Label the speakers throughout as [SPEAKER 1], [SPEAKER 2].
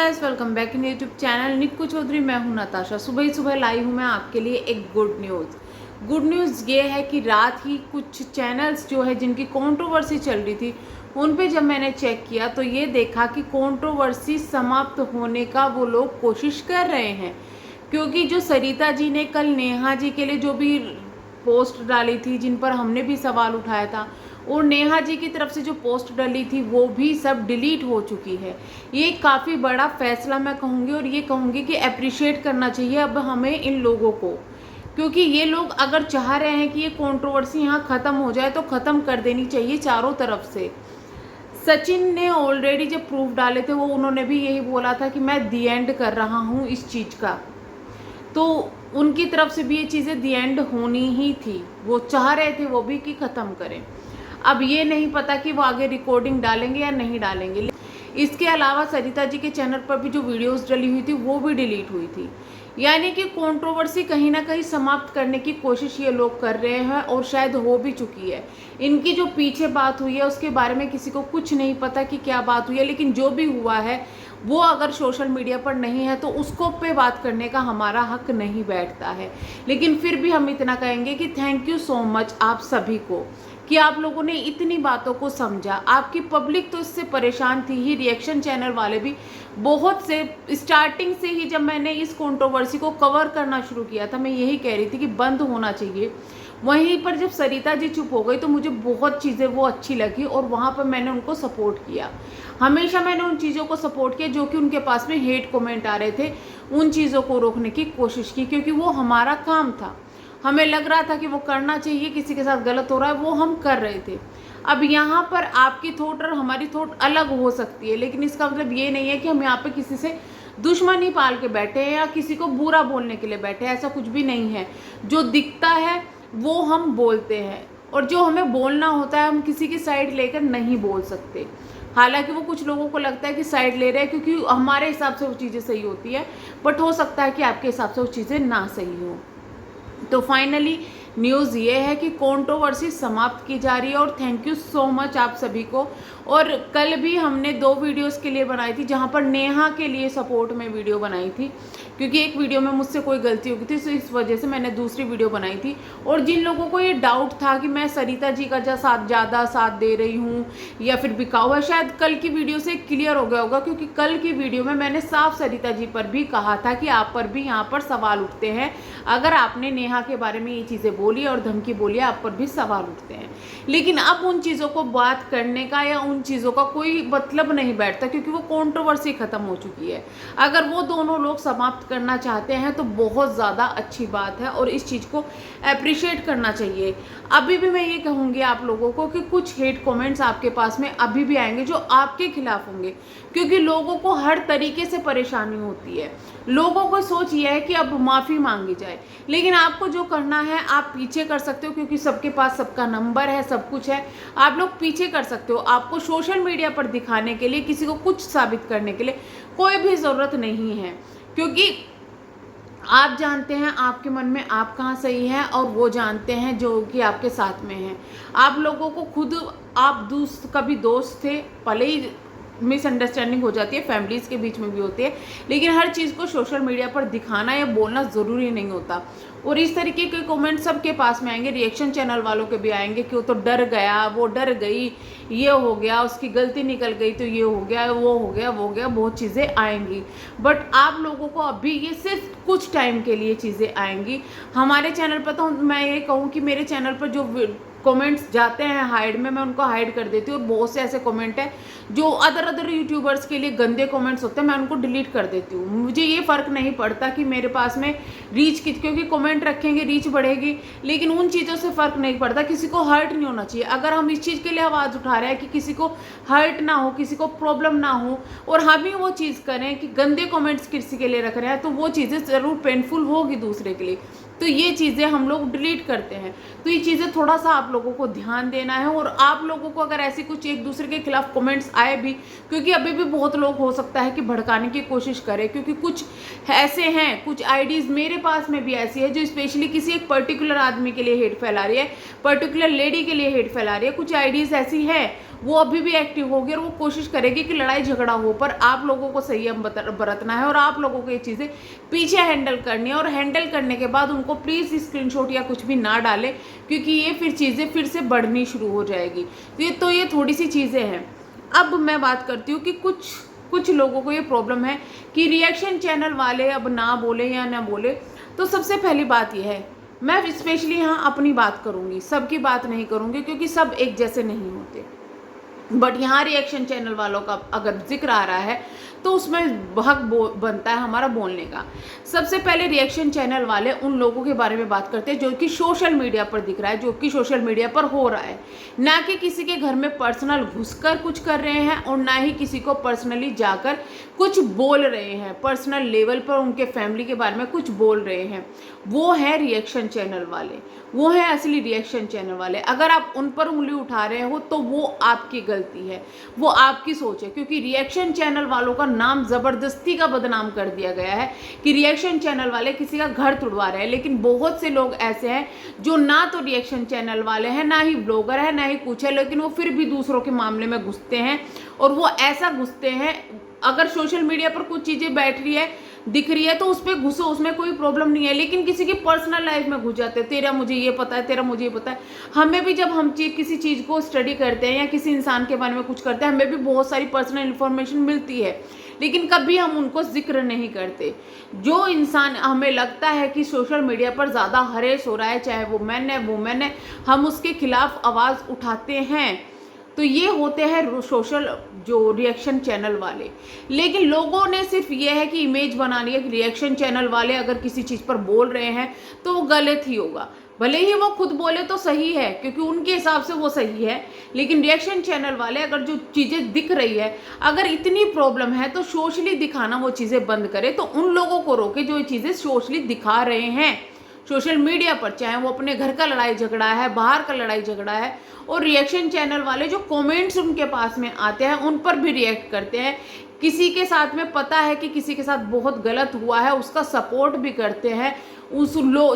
[SPEAKER 1] Guys, welcome back in YouTube channel Nikku Chaudhary. मैं हूं नताशा। सुबह ही सुबह लाई हूं मैं आपके लिए एक गुड न्यूज़ ये है कि रात ही कुछ चैनल्स जो है जिनकी कंट्रोवर्सी चल रही थी उन पे जब मैंने चेक किया तो ये देखा कि कंट्रोवर्सी समाप्त होने का वो लोग कोशिश कर रहे हैं। क्योंकि जो सरिता जी ने कल नेहा जी के लिए जो भी पोस्ट डाली थी, जिन पर हमने भी सवाल उठाया था, और नेहा जी की तरफ से जो पोस्ट डाली थी वो भी सब डिलीट हो चुकी है। ये काफ़ी बड़ा फैसला मैं कहूँगी, और ये कहूँगी कि अप्रिशिएट करना चाहिए अब हमें इन लोगों को, क्योंकि ये लोग अगर चाह रहे हैं कि ये कंट्रोवर्सी यहाँ ख़त्म हो जाए तो ख़त्म कर देनी चाहिए चारों तरफ से। सचिन ने ऑलरेडी जब प्रूफ डाले थे वो उन्होंने भी यही बोला था कि मैं दी एंड कर रहा हूँ इस चीज़ का, तो उनकी तरफ से भी ये चीज़ें दी एंड होनी ही थी। वो चाह रहे थे वो भी कि ख़त्म करें। अब ये नहीं पता कि वो आगे रिकॉर्डिंग डालेंगे या नहीं डालेंगे। इसके अलावा सरिता जी के चैनल पर भी जो वीडियोस डली हुई थी वो भी डिलीट हुई थी। यानी कि कंट्रोवर्सी कहीं ना कहीं समाप्त करने की कोशिश ये लोग कर रहे हैं, और शायद हो भी चुकी है। इनकी जो पीछे बात हुई है उसके बारे में किसी को कुछ नहीं पता कि क्या बात हुई है, लेकिन जो भी हुआ है वो अगर सोशल मीडिया पर नहीं है तो उसको पे बात करने का हमारा हक नहीं बैठता है। लेकिन फिर भी हम इतना कहेंगे कि थैंक यू सो मच आप सभी को कि आप लोगों ने इतनी बातों को समझा। आपकी पब्लिक तो इससे परेशान थी ही, रिएक्शन चैनल वाले भी बहुत से। स्टार्टिंग से ही जब मैंने इस कंट्रोवर्सी को कवर करना शुरू किया था मैं यही कह रही थी कि बंद होना चाहिए। वहीं पर जब सरिता जी चुप हो गई तो मुझे बहुत चीज़ें वो अच्छी लगी, और वहाँ पर मैंने उनको सपोर्ट किया। हमेशा मैंने उन चीज़ों को सपोर्ट किया जो कि उनके पास में हेट कमेंट आ रहे थे, उन चीज़ों को रोकने की कोशिश की, क्योंकि वो हमारा काम था। हमें लग रहा था कि वो करना चाहिए, किसी के साथ गलत हो रहा है वो हम कर रहे थे। अब यहाँ पर आपकी थॉट और हमारी थॉट अलग हो सकती है, लेकिन इसका मतलब ये नहीं है कि हम यहाँ पे किसी से दुश्मनी पाल के बैठे हैं या किसी को बुरा बोलने के लिए बैठे हैं। ऐसा कुछ भी नहीं है। जो दिखता है वो हम बोलते हैं, और जो हमें बोलना होता है हम किसी की साइड लेकर नहीं बोल सकते। हालांकि वो कुछ लोगों को लगता है कि साइड ले रहे हैं क्योंकि हमारे हिसाब से वो चीज़ें सही होती है, बट हो सकता है कि आपके हिसाब से वो चीज़ें ना सही हो। तो फाइनली न्यूज़ ये है कि कंट्रोवर्सी समाप्त की जा रही है, और थैंक यू सो मच आप सभी को। और कल भी हमने 2 वीडियोस के लिए बनाई थी, जहां पर नेहा के लिए सपोर्ट में वीडियो बनाई थी, क्योंकि एक वीडियो में मुझसे कोई गलती हो गई थी, तो इस वजह से मैंने दूसरी वीडियो बनाई थी। और जिन लोगों को ये डाउट था कि मैं सरिता जी का ज़्यादा साथ दे रही हूँ या फिर बिकाऊ है, शायद कल की वीडियो से क्लियर हो गया होगा, क्योंकि कल की वीडियो में मैंने साफ सरिता जी पर भी कहा था कि आप पर भी यहाँ पर सवाल उठते हैं। अगर आपने नेहा के बारे में ये चीज़ें बोली और धमकी बोली, आप पर भी सवाल उठते हैं। लेकिन अब उन चीज़ों को बात करने का या उन चीज़ों का कोई मतलब नहीं बैठता, क्योंकि वो कंट्रोवर्सी ख़त्म हो चुकी है। अगर वो दोनों लोग समाप्त करना चाहते हैं तो बहुत ज़्यादा अच्छी बात है, और इस चीज़ को अप्रिशिएट करना चाहिए। अभी भी मैं ये कहूँगी आप लोगों को कि कुछ हेट कमेंट्स आपके पास में अभी भी आएंगे जो आपके खिलाफ होंगे, क्योंकि लोगों को हर तरीके से परेशानी होती है। लोगों को सोच ये है कि अब माफ़ी मांगी जाए, लेकिन आपको जो करना है आप पीछे कर सकते हो, क्योंकि सबके पास सबका नंबर है, सब कुछ है। आप लोग पीछे कर सकते हो। आपको सोशल मीडिया पर दिखाने के लिए, किसी को कुछ साबित करने के लिए कोई भी ज़रूरत नहीं है, क्योंकि आप जानते हैं आपके मन में आप कहाँ सही हैं, और वो जानते हैं जो कि आपके साथ में हैं। आप लोगों को खुद, आप कभी दोस्त थे, भले ही मिसअंडरस्टैंडिंग हो जाती है, फैमिलीज़ के बीच में भी होती है, लेकिन हर चीज़ को सोशल मीडिया पर दिखाना या बोलना ज़रूरी नहीं होता। और इस तरीके के कमेंट सबके पास में आएंगे, रिएक्शन चैनल वालों के भी आएंगे कि वो तो डर गया, वो डर गई, ये हो गया, उसकी गलती निकल गई तो ये हो गया, वो हो गया, वो हो गया, बहुत चीज़ें आएंगी। बट आप लोगों को अभी ये सिर्फ कुछ टाइम के लिए चीज़ें आएंगी। हमारे चैनल पर तो मैं ये कहूँ कि मेरे चैनल पर जो कमेंट्स जाते हैं हाइड में, मैं उनको हाइड कर देती हूँ, और बहुत से ऐसे कमेंट हैं जो अदर यूट्यूबर्स के लिए गंदे कमेंट्स होते हैं, मैं उनको डिलीट कर देती हूँ। मुझे ये फ़र्क नहीं पड़ता कि मेरे पास में रीच की, क्योंकि कमेंट रखेंगे रीच बढ़ेगी, लेकिन उन चीज़ों से फ़र्क नहीं पड़ता। किसी को हर्ट नहीं होना चाहिए। अगर हम इस चीज़ के लिए आवाज़ उठा रहे हैं कि किसी को हर्ट ना हो, किसी को प्रॉब्लम ना हो, और हम ही वो चीज़ करें कि गंदे कमेंट्स किसी के लिए रख रहे हैं, तो वो चीज़ें ज़रूर पेनफुल होगी दूसरे के लिए। तो ये चीज़ें हम लोग डिलीट करते हैं। तो ये चीज़ें थोड़ा सा आप लोगों को ध्यान देना है। और आप लोगों को अगर ऐसी कुछ एक दूसरे के खिलाफ कमेंट्स आए भी, क्योंकि अभी भी बहुत लोग हो सकता है कि भड़काने की कोशिश करें, क्योंकि कुछ ऐसे हैं, कुछ आईडीज़ मेरे पास में भी ऐसी है जो स्पेशली किसी एक पर्टिकुलर आदमी के लिए हेट फैला रही है, पर्टिकुलर लेडी के लिए हेट फैला रही है। कुछ आईडीज़ ऐसी है वो अभी भी एक्टिव होगी और वो कोशिश करेगी कि लड़ाई झगड़ा हो, पर आप लोगों को संयम बरतना है और आप लोगों को ये चीज़ें पीछे हैंडल करनी है। और हैंडल करने के बाद उनको प्लीज़ स्क्रीनशॉट या कुछ भी ना डालें, क्योंकि ये फिर चीज़ें फिर से बढ़नी शुरू हो जाएगी। तो ये थोड़ी सी चीज़ें हैं। अब मैं बात करती हूँ कि कुछ लोगों को ये प्रॉब्लम है कि रिएक्शन चैनल वाले अब ना बोले या ना बोले। तो सबसे पहली बात यह है, मैं स्पेशली यहाँ अपनी बात करूँगी, सबकी बात नहीं करूँगी, क्योंकि सब एक जैसे नहीं होते। बट यहाँ रिएक्शन चैनल वालों का अगर जिक्र आ रहा है तो उसमें हक बनता है हमारा बोलने का। सबसे पहले रिएक्शन चैनल वाले उन लोगों के बारे में बात करते हैं जो कि सोशल मीडिया पर दिख रहा है, जो कि सोशल मीडिया पर हो रहा है, ना कि किसी के घर में पर्सनल घुसकर कुछ कर रहे हैं और ना ही किसी को पर्सनली जाकर कुछ बोल रहे हैं, पर्सनल लेवल पर उनके फैमिली के बारे में कुछ बोल रहे हैं। वो है रिएक्शन चैनल वाले, वो है असली रिएक्शन चैनल वाले। अगर आप उन पर उंगली उठा रहे हो तो वो आपकी गलती है, वो आपकी सोच है, क्योंकि रिएक्शन चैनल वालों का नाम ज़बरदस्ती का बदनाम कर दिया गया है कि रिएक्शन चैनल वाले किसी का घर तुड़वा रहे हैं। लेकिन बहुत से लोग ऐसे हैं जो ना तो रिएक्शन चैनल वाले हैं, ना ही ब्लॉगर है, ना ही कुछ है, लेकिन वो फिर भी दूसरों के मामले में घुसते हैं। और वो ऐसा घुसते हैं, अगर सोशल मीडिया पर कुछ चीज़ें बैठ रही है, दिख रही है, तो उस पर घुसो, उसमें कोई प्रॉब्लम नहीं है। लेकिन किसी की पर्सनल लाइफ में घुस जाते हैं, तेरा मुझे ये पता है, तेरा मुझे ये पता है। हमें भी जब हम किसी चीज़ को स्टडी करते हैं या किसी इंसान के बारे में कुछ करते हैं, हमें भी बहुत सारी पर्सनल इन्फॉर्मेशन मिलती है, लेकिन कभी हम उनको जिक्र नहीं करते। जो इंसान हमें लगता है कि सोशल मीडिया पर ज़्यादा हरेस हो रहा है, चाहे वो मैन है वुमेन है, हम उसके खिलाफ आवाज़ उठाते हैं। तो ये होते हैं सोशल जो रिएक्शन चैनल वाले। लेकिन लोगों ने सिर्फ ये है कि इमेज बना ली है कि रिएक्शन चैनल वाले अगर किसी चीज़ पर बोल रहे हैं तो वो गलत ही होगा, भले ही वो खुद बोले तो सही है, क्योंकि उनके हिसाब से वो सही है। लेकिन रिएक्शन चैनल वाले अगर जो चीज़ें दिख रही है, अगर इतनी प्रॉब्लम है तो सोशली दिखाना वो चीज़ें बंद करे, तो उन लोगों को रोके जो ये चीज़ें सोशली दिखा रहे हैं सोशल मीडिया पर, चाहे वो अपने घर का लड़ाई झगड़ा है, बाहर का लड़ाई झगड़ा है। और रिएक्शन चैनल वाले जो कमेंट्स उनके पास में आते हैं उन पर भी रिएक्ट करते हैं। किसी के साथ में पता है कि किसी के साथ बहुत गलत हुआ है, उसका सपोर्ट भी करते हैं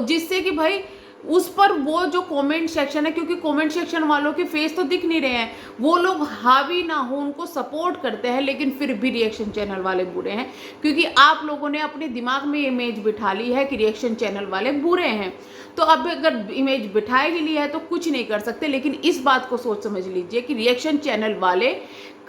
[SPEAKER 1] जिससे कि भाई उस पर वो जो कमेंट सेक्शन है, क्योंकि कमेंट सेक्शन वालों के फेस तो दिख नहीं रहे हैं, वो लोग हावी ना हो उनको सपोर्ट करते हैं, लेकिन फिर भी रिएक्शन चैनल वाले बुरे हैं, क्योंकि आप लोगों ने अपने दिमाग में इमेज बिठा ली है कि रिएक्शन चैनल वाले बुरे हैं। तो अब अगर इमेज बिठाई ही ली है तो कुछ नहीं कर सकते। लेकिन इस बात को सोच समझ लीजिए कि रिएक्शन चैनल वाले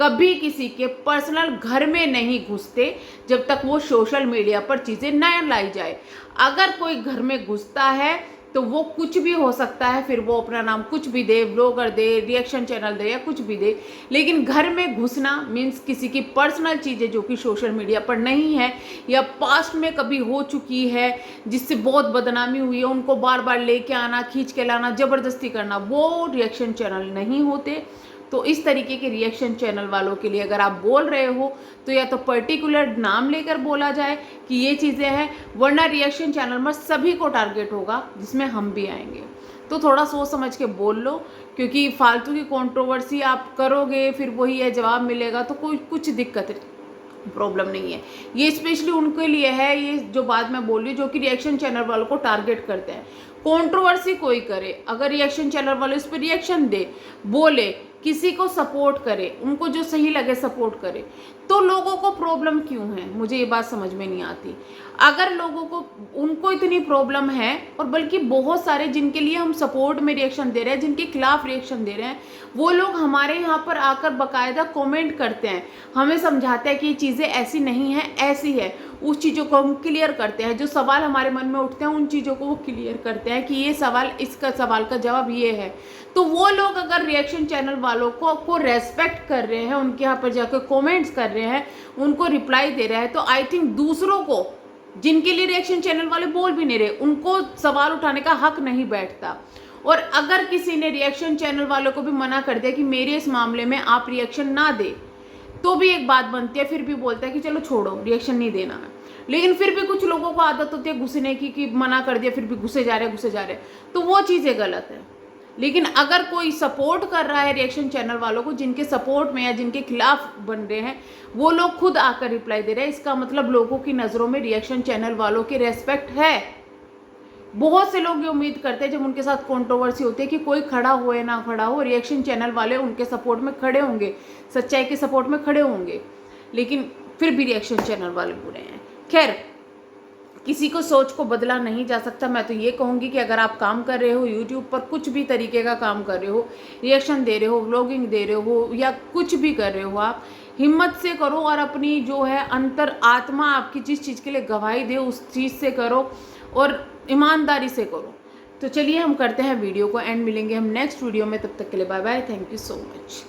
[SPEAKER 1] कभी किसी के पर्सनल घर में नहीं घुसते जब तक वो सोशल मीडिया पर चीज़ें न लाई जाए। अगर कोई घर में घुसता है तो वो कुछ भी हो सकता है, फिर वो अपना नाम कुछ भी दे, ब्लॉगर दे, रिएक्शन चैनल दे या कुछ भी दे, लेकिन घर में घुसना मीन्स किसी की पर्सनल चीज़ें जो कि सोशल मीडिया पर नहीं है या पास्ट में कभी हो चुकी है जिससे बहुत बदनामी हुई है, उनको बार बार लेके आना, खींच के लाना, ज़बरदस्ती करना, वो रिएक्शन चैनल नहीं होते। तो इस तरीके के रिएक्शन चैनल वालों के लिए अगर आप बोल रहे हो तो या तो पर्टिकुलर नाम लेकर बोला जाए कि ये चीज़ें हैं, वरना रिएक्शन चैनल में सभी को टारगेट होगा जिसमें हम भी आएंगे। तो थोड़ा सोच समझ के बोल लो, क्योंकि फालतू की कंट्रोवर्सी आप करोगे फिर वही है जवाब मिलेगा, तो कोई कुछ दिक्कत प्रॉब्लम नहीं है। ये स्पेशली उनके लिए है, ये जो बात मैं बोल रही हूँ, जो कि रिएक्शन चैनल वालों को टारगेट करते हैं। कंट्रोवर्सी कोई करे, अगर रिएक्शन चैनल वाले उस पर रिएक्शन दे, बोले, किसी को सपोर्ट करे, उनको जो सही लगे सपोर्ट करे, तो लोगों को प्रॉब्लम क्यों है, मुझे ये बात समझ में नहीं आती। अगर लोगों को उनको इतनी प्रॉब्लम है, और बल्कि बहुत सारे जिनके लिए हम सपोर्ट में रिएक्शन दे रहे हैं, जिनके खिलाफ रिएक्शन दे रहे हैं, वो लोग हमारे यहाँ पर आकर बाकायदा कमेंट करते हैं, हमें समझाते हैं कि ये चीज़ें ऐसी नहीं है, ऐसी है, उस चीज़ों को हम क्लियर करते हैं। जो सवाल हमारे मन में उठते हैं उन चीज़ों को वो क्लियर करते हैं कि ये सवाल, इसका सवाल का जवाब ये है। तो वो लोग अगर रिएक्शन चैनल वालों को रेस्पेक्ट कर रहे हैं, उनके यहाँ पर जाकर कमेंट्स कर रहे हैं, उनको रिप्लाई दे रहे हैं, तो आई थिंक दूसरों को, जिनके लिए रिएक्शन चैनल वाले बोल भी नहीं रहे, उनको सवाल उठाने का हक नहीं बैठता। और अगर किसी ने रिएक्शन चैनल वालों को भी मना कर दिया कि मेरे इस मामले में आप रिएक्शन ना दे, तो भी एक बात बनती है, फिर भी बोलता है कि चलो छोड़ो, रिएक्शन नहीं देना है। लेकिन फिर भी कुछ लोगों को आदत होती है घुसने की, कि मना कर दिया फिर भी घुसे जा रहे, तो वो चीज़ें गलत है। लेकिन अगर कोई सपोर्ट कर रहा है रिएक्शन चैनल वालों को, जिनके सपोर्ट में या जिनके खिलाफ बन रहे हैं, वो लोग खुद आकर रिप्लाई दे रहे हैं, इसका मतलब लोगों की नज़रों में रिएक्शन चैनल वालों की रेस्पेक्ट है। बहुत से लोग ये उम्मीद करते हैं जब उनके साथ कंट्रोवर्सी होती है कि कोई खड़ा हो या ना खड़ा हो, रिएक्शन चैनल वाले उनके सपोर्ट में खड़े होंगे, सच्चाई के सपोर्ट में खड़े होंगे, लेकिन फिर भी रिएक्शन चैनल वाले बुरे हैं। खैर, किसी को सोच को बदला नहीं जा सकता। मैं तो ये कहूँगी कि अगर आप काम कर रहे हो यूट्यूब पर, कुछ भी तरीके का काम कर रहे हो, रिएक्शन दे रहे हो, व्लॉगिंग दे रहे हो या कुछ भी कर रहे हो, आप हिम्मत से करो और अपनी जो है अंतर आत्मा आपकी जिस चीज़ के लिए गवाही दे उस चीज़ से करो और ईमानदारी से करो। तो चलिए हम करते हैं वीडियो को एंड, मिलेंगे हम नेक्स्ट वीडियो में, तब तक के लिए bye bye, thank you so much.